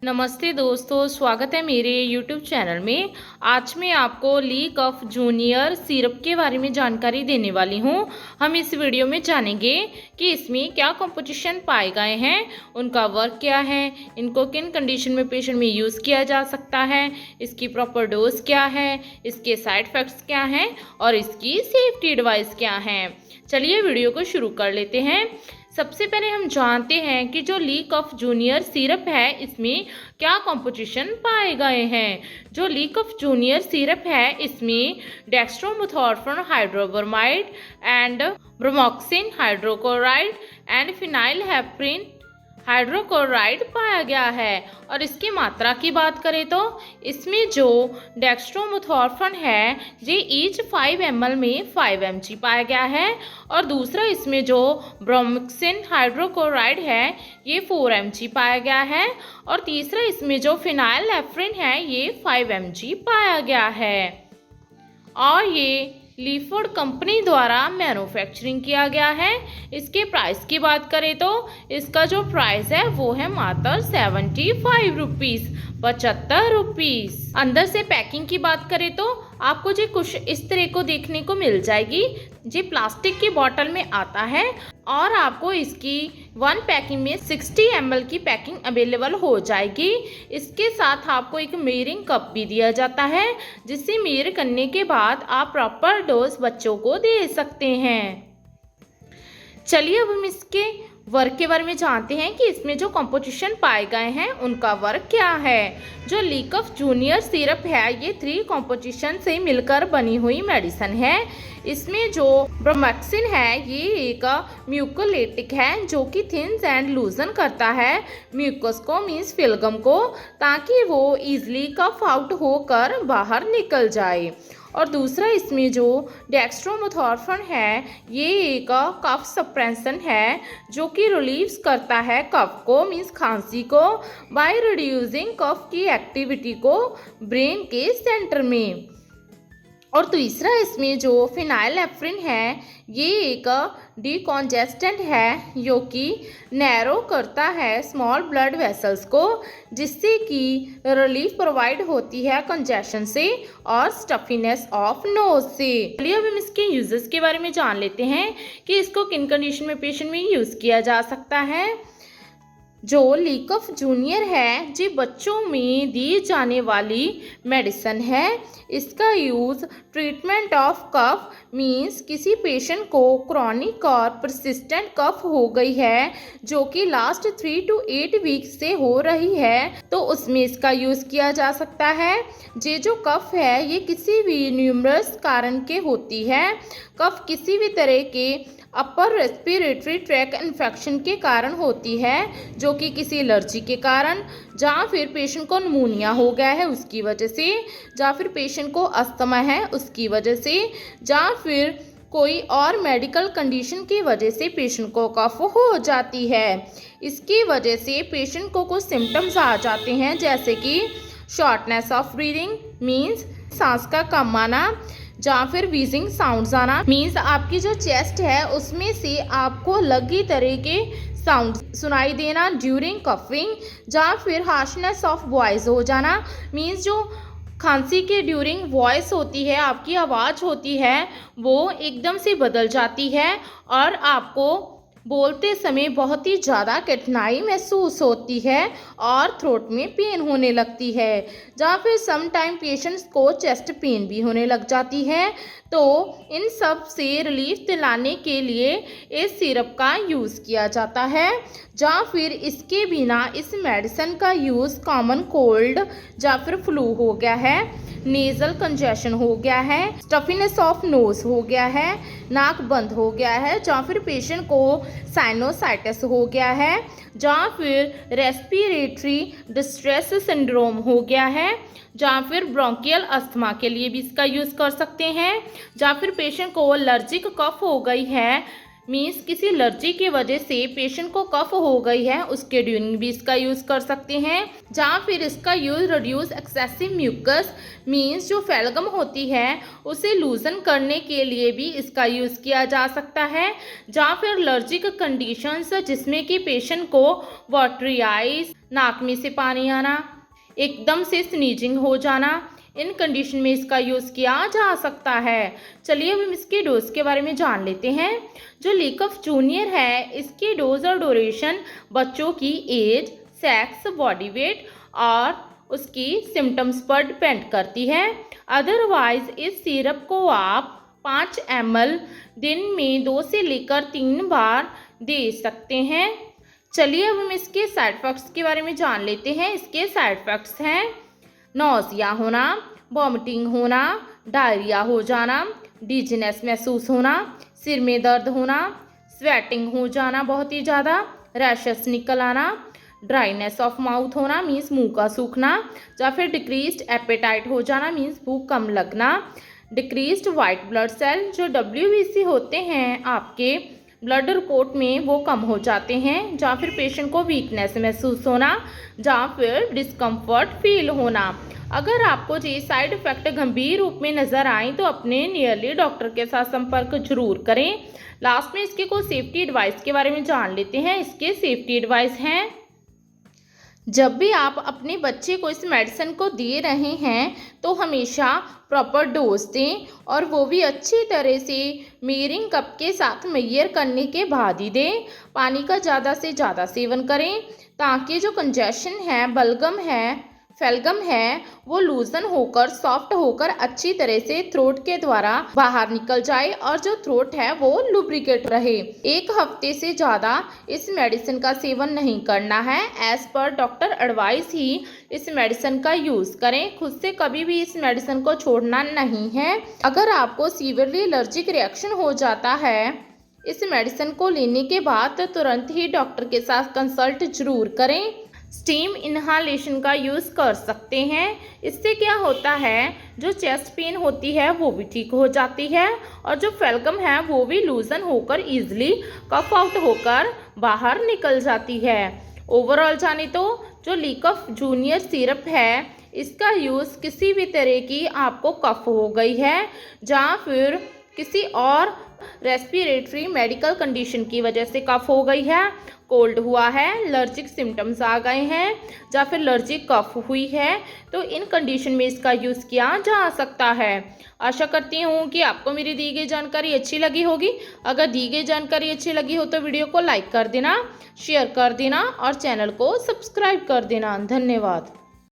नमस्ते दोस्तों, स्वागत है मेरे YouTube चैनल में। आज मैं आपको ली कफ जूनियर सिरप के बारे में जानकारी देने वाली हूँ। हम इस वीडियो में जानेंगे कि इसमें क्या कंपोजिशन पाए गए हैं, उनका वर्क क्या है, इनको किन कंडीशन में पेशेंट में यूज़ किया जा सकता है, इसकी प्रॉपर डोज क्या है, इसके साइड इफ़ेक्ट्स क्या हैं और इसकी सेफ्टी एडवाइस क्या है। चलिए वीडियो को शुरू कर लेते हैं। सबसे पहले हम जानते हैं कि जो ली कफ जूनियर सिरप है इसमें क्या कंपोजिशन पाए गए हैं। जो ली कफ जूनियर सिरप है इसमें dextromethorphan hydrobromide and bromhexine hydrochloride and phenylephrine hydrochloride पाया गया है। और इसकी मात्रा की बात करें तो इसमें जो डेक्स्ट्रोमेथोर्फन है ये ईच 5 ml में 5 mg पाया गया है और दूसरा इसमें जो ब्रोमोक्सिन हाइड्रोक्लोराइड है ये 4 mg पाया गया है और तीसरा इसमें जो फिनाइलहेप्रिन है ये 5 mg पाया गया है। और ये लीफोर्ड कंपनी द्वारा मैन्युफैक्चरिंग किया गया है। इसके प्राइस की बात करें तो इसका जो प्राइस है वो है मात्र 75 रुपीज़, 75 रुपीज़। अंदर से पैकिंग की बात करें तो आपको जी कुछ इस तरह को देखने को मिल जाएगी। जी प्लास्टिक की बोतल में आता है और आपको इसकी 1 पैकिंग में 60 ml की पैकिंग अवेलेबल हो जाएगी। इसके साथ आपको एक मेयरिंग कप भी दिया जाता है जिससे मेयर करने के बाद आप प्रॉपर डोज बच्चों को दे सकते हैं। चलिए अब हम इसके वर्क के बारे में जानते हैं कि इसमें जो कंपोजिशन पाए गए हैं उनका वर्क क्या है। जो ली कफ जूनियर सिरप है ये 3 कंपोजिशन से मिलकर बनी हुई मेडिसिन है। इसमें जो ब्रोमोक्सिन है ये एक म्यूकोलेटिक है जो कि थिन्स एंड लूजन करता है म्यूकस को मीन्स फिलगम को, ताकि वो इजीली कफ आउट होकर बाहर निकल जाए। और दूसरा इसमें जो डेक्स्ट्रोमेथोर्फन है ये एक कफ सप्रेशन है जो कि रिलीव्स करता है कफ को मीन्स खांसी को बाय रिड्यूसिंग कफ की एक्टिविटी को ब्रेन के सेंटर में। और तीसरा इसमें जो फिनाइलहेप्रिन है ये एक डिकॉन्जेस्टेंट है जो कि नैरो करता है स्मॉल ब्लड वेसल्स को, जिससे कि रिलीफ प्रोवाइड होती है कंजेशन से और स्टफीनेस ऑफ नोज से। चलिए अब हम इसके यूजेस के बारे में जान लेते हैं कि इसको किन कंडीशन में पेशेंट में यूज़ किया जा सकता है। जो ली कफ जूनियर है जी बच्चों में दी जाने वाली मेडिसिन है। इसका use treatment of cough means किसी पेशेंट को क्रॉनिक और परसिस्टेंट कफ हो गई है जो कि लास्ट 3 to 8 वीक्स से हो रही है तो उसमें इसका यूज़ किया जा सकता है। ये जो कफ है ये किसी भी न्यूमरस कारण के होती है। कफ किसी भी तरह के अपर रेस्पिरेटरी ट्रैक इन्फेक्शन के कारण होती है जो कि किसी एलर्जी के कारण, जहाँ फिर पेशेंट को निमोनिया हो गया है उसकी वजह से, जहाँ फिर पेशेंट को अस्थमा है उसकी वजह से, जहाँ फिर कोई और मेडिकल कंडीशन की वजह से पेशेंट को कफ हो जाती है। इसकी वजह से पेशेंट को कुछ सिम्टम्स आ जाते हैं जैसे कि शॉर्टनेस ऑफ ब्रीदिंग मीन्स सांस का कम आना, जहाँ फिर वीजिंग साउंड्स आना मीन्स आपकी जो चेस्ट है उसमें से आपको अलग ही तरह के साउंड सुनाई देना ड्यूरिंग कफिंग, जहाँ फिर हार्शनेस ऑफ वॉइस हो जाना मीन्स जो खांसी के ड्यूरिंग वॉइस होती है आपकी आवाज़ होती है वो एकदम से बदल जाती है और आपको बोलते समय बहुत ही ज़्यादा कठिनाई महसूस होती है और थ्रोट में पेन होने लगती है, जहाँ फिर सम टाइम पेशेंट्स को चेस्ट पेन भी होने लग जाती है। तो इन सब से रिलीफ दिलाने के लिए इस सिरप का यूज़ किया जाता है, जहाँ फिर इसके बिना इस मेडिसिन का यूज़ कॉमन कोल्ड या फिर फ्लू हो गया है, नेज़ल कंजेशन हो गया है, स्टफीनेस ऑफ नोज हो गया है, नाक बंद हो गया है, जहाँ फिर पेशेंट को साइनोसाइटिस हो गया है, जहाँ फिर रेस्पिरेटरी डिस्ट्रेस सिंड्रोम हो गया है, जहाँ फिर ब्रोंकियल अस्थमा के लिए भी इसका यूज़ कर सकते हैं, जहाँ फिर पेशेंट को एलर्जिक कफ हो गई है मीन्स किसी एलर्जी की वजह से पेशेंट को कफ हो गई है, उसके ड्यूरिंग भी इसका यूज़ कर सकते हैं। जहाँ फिर इसका use reduce excessive mucus means जो फेलगम होती है उसे लूजन करने के लिए भी इसका यूज़ किया जा सकता है। जहाँ फिर एलर्जिक कंडीशंस जिसमें कि पेशेंट को वाटरी आइज, नाक में से पानी आना, एकदम से स्नीजिंग हो जाना, इन कंडीशन में इसका यूज़ किया जा सकता है। चलिए अब हम इसके डोज के बारे में जान लेते हैं। जो लीकफ जूनियर है इसकी डोज और ड्यूरेशन बच्चों की एज, सेक्स, बॉडी वेट और उसकी सिम्टम्स पर डिपेंड करती है। अदरवाइज इस सिरप को आप 5 ml दिन में 2 से लेकर 3 बार दे सकते हैं। चलिए अब हम इसके साइड इफ़ेक्ट्स के बारे में जान लेते हैं। इसके साइड इफ़ेक्ट्स हैं नौसिया होना, वॉमिटिंग होना, डायरिया हो जाना, डिजीनेस महसूस होना, सिर में दर्द होना, स्वेटिंग हो जाना बहुत ही ज़्यादा, रैशेस निकल आना, ड्राइनेस ऑफ माउथ होना मीन्स मुंह का सूखना, या फिर डिक्रीज्ड एपेटाइट हो जाना मीन्स भूख कम लगना, डिक्रीज्ड वाइट ब्लड सेल जो WBC होते हैं आपके ब्लड रिपोर्ट में वो कम हो जाते हैं, जहाँ फिर पेशेंट को वीकनेस महसूस होना, जहाँ फिर डिस्कम्फर्ट फील होना। अगर आपको ये साइड इफ़ेक्ट गंभीर रूप में नज़र आए तो अपने नियरली डॉक्टर के साथ संपर्क जरूर करें। लास्ट में इसके कुछ सेफ्टी एडवाइस के बारे में जान लेते हैं। इसके सेफ्टी एडवाइस हैं, जब भी आप अपने बच्चे को इस मेडिसिन को दे रहे हैं तो हमेशा प्रॉपर डोज दें और वो भी अच्छी तरह से मेयरिंग कप के साथ मेयर करने के बाद ही दें। पानी का ज़्यादा से ज़्यादा सेवन करें ताकि जो कंजेशन है, बलगम है, फेलगम है वो लूजन होकर सॉफ्ट होकर अच्छी तरह से थ्रोट के द्वारा बाहर निकल जाए और जो थ्रोट है वो लुब्रिकेट रहे। 1 हफ्ते से ज़्यादा इस मेडिसिन का सेवन नहीं करना है। एज पर डॉक्टर एडवाइस ही इस मेडिसिन का यूज़ करें। खुद से कभी भी इस मेडिसिन को छोड़ना नहीं है। अगर आपको सीवियरली एलर्जिक रिएक्शन हो जाता है इस मेडिसिन को लेने के बाद तो तुरंत ही डॉक्टर के साथ कंसल्ट जरूर करें। स्टीम इन्हालेशन का यूज़ कर सकते हैं। इससे क्या होता है, जो चेस्ट पेन होती है वो भी ठीक हो जाती है और जो फेलगम है वो भी लूजन होकर ईजिली कफ आउट होकर बाहर निकल जाती है। ओवरऑल जाने तो जो लीकफ जूनियर सिरप है इसका यूज़ किसी भी तरह की आपको कफ हो गई है, जहाँ फिर किसी और रेस्पिरेटरी मेडिकल कंडीशन की वजह से कफ हो गई है, कोल्ड हुआ है, एलर्जिक सिम्टम्स आ गए हैं या फिर एलर्जिक कफ हुई है, तो इन कंडीशन में इसका यूज़ किया जा सकता है। आशा करती हूँ कि आपको मेरी दी गई जानकारी अच्छी लगी होगी। अगर दी गई जानकारी अच्छी लगी हो तो वीडियो को लाइक कर देना, शेयर कर देना और चैनल को सब्सक्राइब कर देना। धन्यवाद।